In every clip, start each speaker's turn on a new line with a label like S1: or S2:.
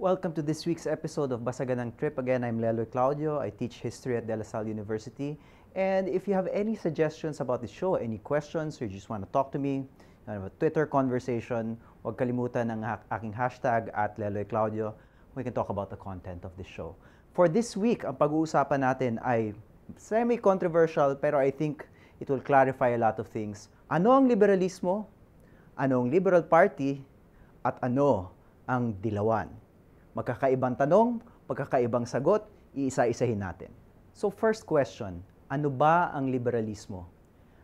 S1: Welcome to this week's episode of Basaganang Trip. Again, I'm Leloy Claudio. I teach history at De La Salle University. And if you have any suggestions about the show, any questions, or you just want to talk to me, have a Twitter conversation, huwag kalimutan ang aking hashtag at Leloy Claudio. We can talk about the content of the show. For this week, ang pag-uusapan natin ay semi-controversial, pero I think it will clarify a lot of things. Ano ang liberalismo? Ano ang Liberal Party? At ano ang Dilawan? Magkakaibang tanong, magkakaibang sagot, iisa-isahin natin. So first question, ano ba ang liberalismo?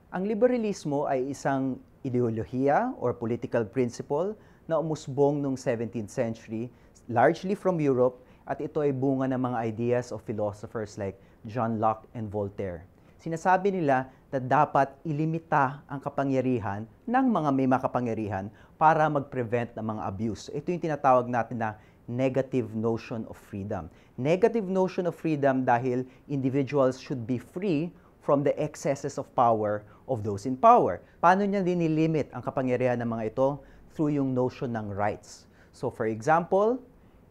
S1: Ang liberalismo ay isang ideolohiya or political principle na umusbong noong 17th century, largely from Europe, at ito ay bunga ng mga ideas of philosophers like John Locke and Voltaire. Sinasabi nila na dapat ilimita ang kapangyarihan ng mga may makapangyarihan para mag-prevent ng mga abuse. Ito yung tinatawag natin na negative notion of freedom. Negative notion of freedom dahil individuals should be free from the excesses of power of those in power. Paano niya dinilimit ang kapangyarihan ng mga ito? Through yung notion ng rights. So for example,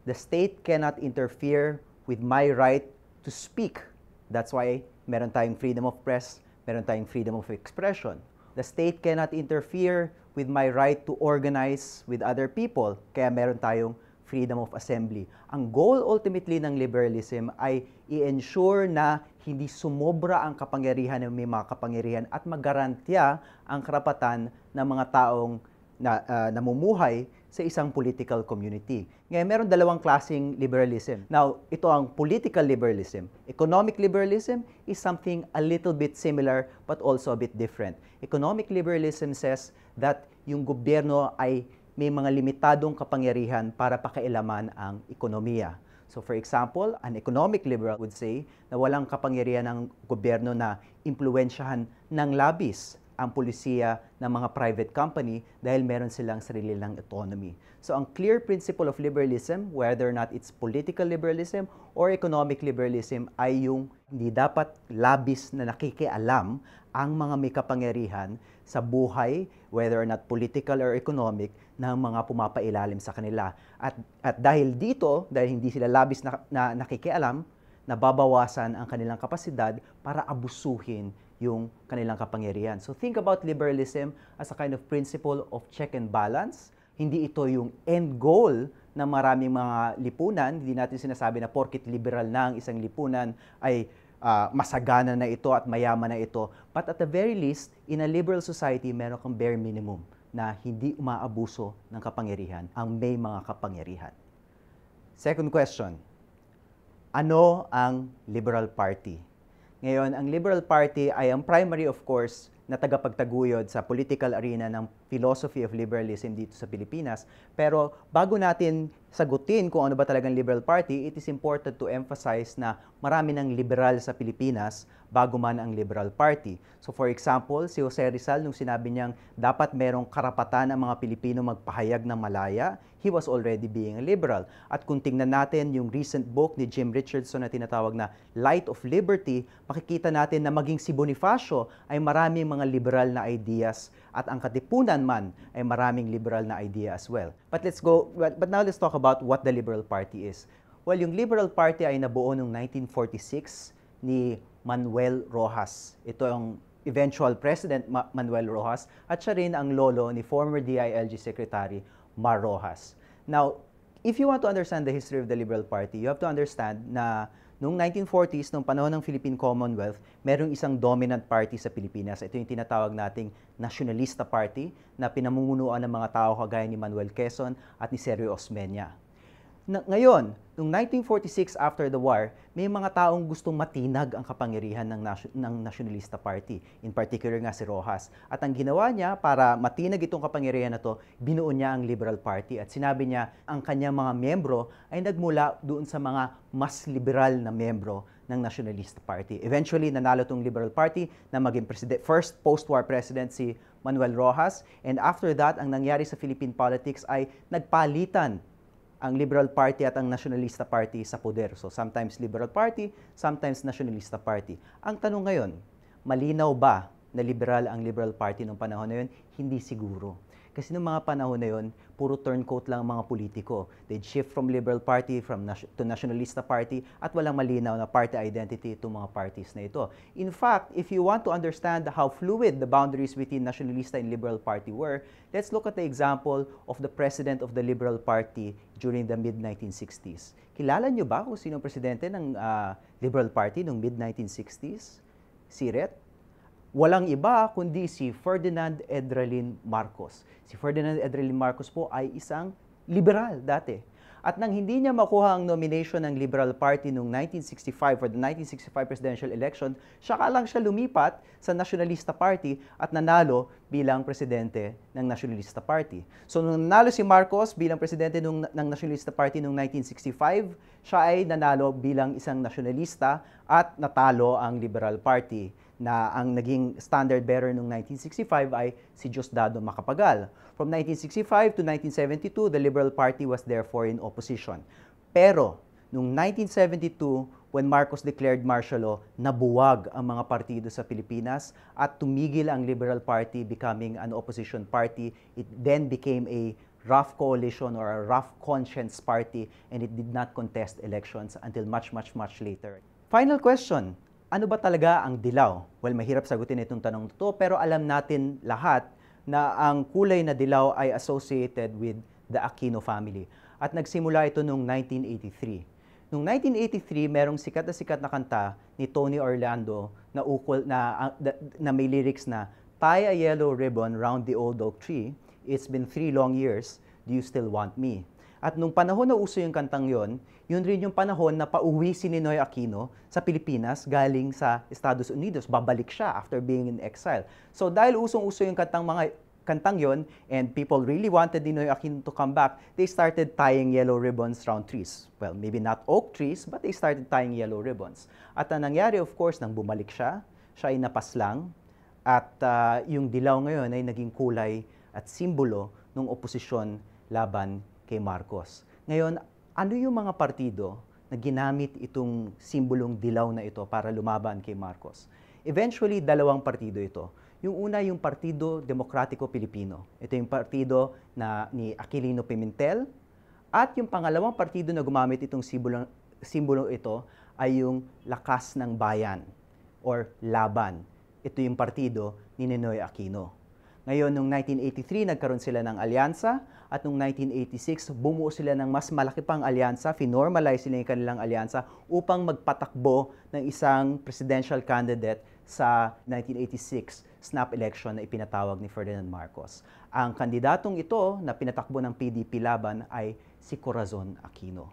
S1: the state cannot interfere with my right to speak. That's why meron tayong freedom of press, meron tayong freedom of expression. The state cannot interfere with my right to organize with other people. Kaya meron tayong freedom of assembly. Ang goal ultimately ng liberalism ay i-ensure na hindi sumobra ang kapangyarihan ng may mga kapangyarihan at magarantiya ang karapatan ng mga taong namumuhay sa isang political community. Ngayon, meron dalawang klaseng liberalism. Now, ito ang political liberalism. Economic liberalism is something a little bit similar but also a bit different. Economic liberalism says that yung gobyerno ay may mga limitadong kapangyarihan para pakialaman ang ekonomiya. So for example, an economic liberal would say na walang kapangyarihan ng gobyerno na impluwensyahan ng labis ang pulisiya ng mga private company dahil meron silang sarili ng autonomy. So ang clear principle of liberalism, whether or not it's political liberalism or economic liberalism, ay yung hindi dapat labis na nakikialam ang mga may kapangyarihan sa buhay, whether or not political or economic, ng mga pumapailalim sa kanila. At dahil dito, dahil hindi sila labis na nakikialam, nababawasan ang kanilang kapasidad para abusuhin yung kanilang kapangyarihan. So think about liberalism as a kind of principle of check and balance. Hindi ito yung end goal ng maraming mga lipunan. Hindi natin sinasabi na porket liberal na ang isang lipunan ay masagana na ito at mayaman na ito. But at the very least, in a liberal society, meron kang bare minimum na hindi umaabuso ng kapangyarihan ang may mga kapangyarihan. Second question, ano ang Liberal Party? Ngayon, ang Liberal Party ay ang primary, of course, na tagapagtaguyod sa political arena ng philosophy of liberalism dito sa Pilipinas. Pero bago natin sagutin kung ano ba talagang Liberal Party, it is important to emphasize na marami ng liberal sa Pilipinas bago man ang Liberal Party. So for example, si Jose Rizal, nung sinabi niyang dapat merong karapatan ang mga Pilipino magpahayag ng malaya, he was already being a liberal. At kung tingnan natin yung recent book ni Jim Richardson na tinatawag na Light of Liberty, makikita natin na maging si Bonifacio ay maraming mga liberal na ideas at ang Katipunan man ay maraming liberal na idea as well. But now let's talk about what the Liberal Party is. Well, yung Liberal Party ay nabuo noong 1946 ni Manuel Rojas. Ito ang eventual President Manuel Rojas at siya rin ang lolo ni former DILG Secretary Mar Rojas. Now, if you want to understand the history of the Liberal Party, you have to understand na noong 1940s, noong panahon ng Philippine Commonwealth, merong isang dominant party sa Pilipinas. Ito yung tinatawag nating Nationalista Party na pinamumunuan ng mga tao kagaya ni Manuel Quezon at ni Sergio Osmeña. Ngayon, noong 1946 after the war, may mga taong gustong matinag ang kapangyarihan ng Nationalista Party. In particular nga si Rojas. At ang ginawa niya para matinag itong kapangyarihan na to, binuo niya ang Liberal Party. At sinabi niya, ang kanyang mga miyembro ay nagmula doon sa mga mas liberal na miyembro ng Nationalista Party. Eventually, nanalo itong Liberal Party na maging first post-war president si Manuel Rojas. And after that, ang nangyari sa Philippine politics ay nagpalitan ang Liberal Party at ang Nationalista Party sa poder. So sometimes Liberal Party, sometimes Nationalista Party. Ang tanong ngayon, malinaw ba na liberal ang Liberal Party noong panahon na yun? Hindi siguro. Kasi noong mga panahon na yun, puro turncoat lang ang mga politiko. They'd shift from Liberal Party to Nationalista Party at walang malinaw na party identity itong mga parties na ito. In fact, if you want to understand how fluid the boundaries between Nationalista and Liberal Party were, let's look at the example of the president of the Liberal Party during the mid-1960s. Kilala niyo ba kung sino ang presidente ng Liberal Party noong mid-1960s? Si Ret? Walang iba kundi si Ferdinand Edralin Marcos. Si Ferdinand Edralin Marcos po ay isang liberal dati. At nang hindi niya makuha ang nomination ng Liberal Party noong 1965 for the 1965 presidential election, saka lang siya lumipat sa Nationalista Party at nanalo bilang presidente ng Nationalista Party. So nung nanalo si Marcos bilang presidente ng Nationalista Party noong 1965, siya ay nanalo bilang isang nationalista at natalo ang Liberal Party, na ang naging standard bearer noong 1965 ay si Diosdado Macapagal. From 1965 to 1972, the Liberal Party was therefore in opposition. Pero, noong 1972, when Marcos declared martial law, nabuwag ang mga partido sa Pilipinas at tumigil ang Liberal Party becoming an opposition party. It then became a rough coalition or a rough conscience party, and it did not contest elections until much later. Final question. Ano ba talaga ang dilaw? Well, mahirap sagutin itong tanong to, pero alam natin lahat na ang kulay na dilaw ay associated with the Aquino family. At nagsimula ito noong 1983. Noong 1983, merong sikat na kanta ni Tony Orlando na may lyrics na, "Tie a yellow ribbon round the old oak tree. It's been 3 long years. Do you still want me?" At nung panahon na uso yung kantang yon, yun rin yung panahon na pauwi si Ninoy Aquino sa Pilipinas galing sa Estados Unidos. Babalik siya after being in exile. So dahil usong-uso yung kantang yon, and people really wanted Ninoy Aquino to come back, they started tying yellow ribbons round trees. Well, maybe not oak trees, but they started tying yellow ribbons. At ang nangyari, of course, nang bumalik siya ay napaslang, at yung dilaw ngayon ay naging kulay at simbolo ng oposisyon laban kay Marcos. Ngayon, ano yung mga partido na ginamit itong simbolong dilaw na ito para lumaban kay Marcos? Eventually, 2 partido ito. Yung una, yung Partido Demokratiko Pilipino. Ito yung partido ni Aquilino Pimentel. At yung pangalawang partido na gumamit itong simbolo ito ay yung Lakas ng Bayan or Laban. Ito yung partido ni Ninoy Aquino. Ngayon, noong 1983, nagkaroon sila ng alyansa, at noong 1986, bumuo sila ng mas malaki pang alyansa, finormalize sila yung kanilang alyansa upang magpatakbo ng isang presidential candidate sa 1986 snap election na ipinatawag ni Ferdinand Marcos. Ang kandidatong ito na pinatakbo ng PDP laban ay si Corazon Aquino.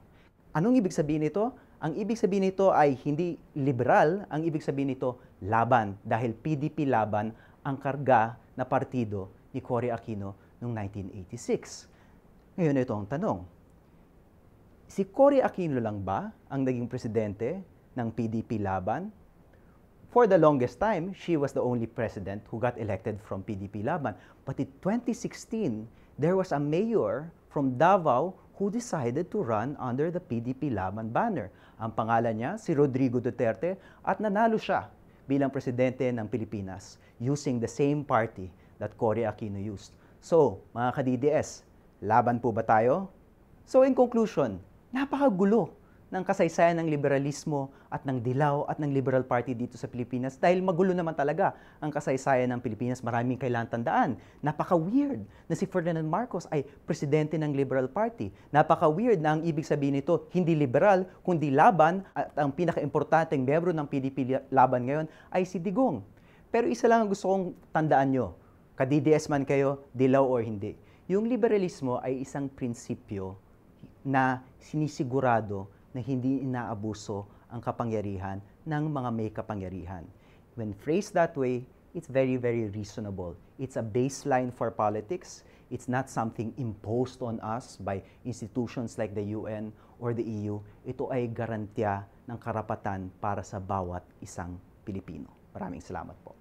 S1: Anong ibig sabihin nito? Ang ibig sabihin nito ay hindi liberal, ang ibig sabihin nito laban, dahil PDP laban ang karga na partido ni Cory Aquino noong 1986. Ngayon ito ang tanong. Si Cory Aquino lang ba ang naging presidente ng PDP laban? For the longest time, she was the only president who got elected from PDP laban. But in 2016, there was a mayor from Davao who decided to run under the PDP laban banner. Ang pangalan niya, si Rodrigo Duterte, at nanalo siya bilang presidente ng Pilipinas using the same party that Cory Aquino used. So, mga ka-DDS, laban po ba tayo? So, in conclusion, napakagulo ng kasaysayan ng liberalismo at ng dilaw at ng Liberal Party dito sa Pilipinas dahil magulo naman talaga ang kasaysayan ng Pilipinas. Maraming kailangan tandaan. Napaka-weird na si Ferdinand Marcos ay presidente ng Liberal Party. Napaka-weird na ang ibig sabihin nito hindi liberal kundi laban, at ang pinaka-importanteng miyembro ng PDP laban ngayon ay si Digong. Pero isa lang ang gusto kong tandaan nyo, ka-DDS man kayo, dilaw or hindi. Yung liberalismo ay isang prinsipyo na sinisigurado na hindi inaabuso ang kapangyarihan ng mga may kapangyarihan. When phrased that way, it's very, very reasonable. It's a baseline for politics. It's not something imposed on us by institutions like the UN or the EU. Ito ay garantiya ng karapatan para sa bawat isang Pilipino. Maraming salamat po.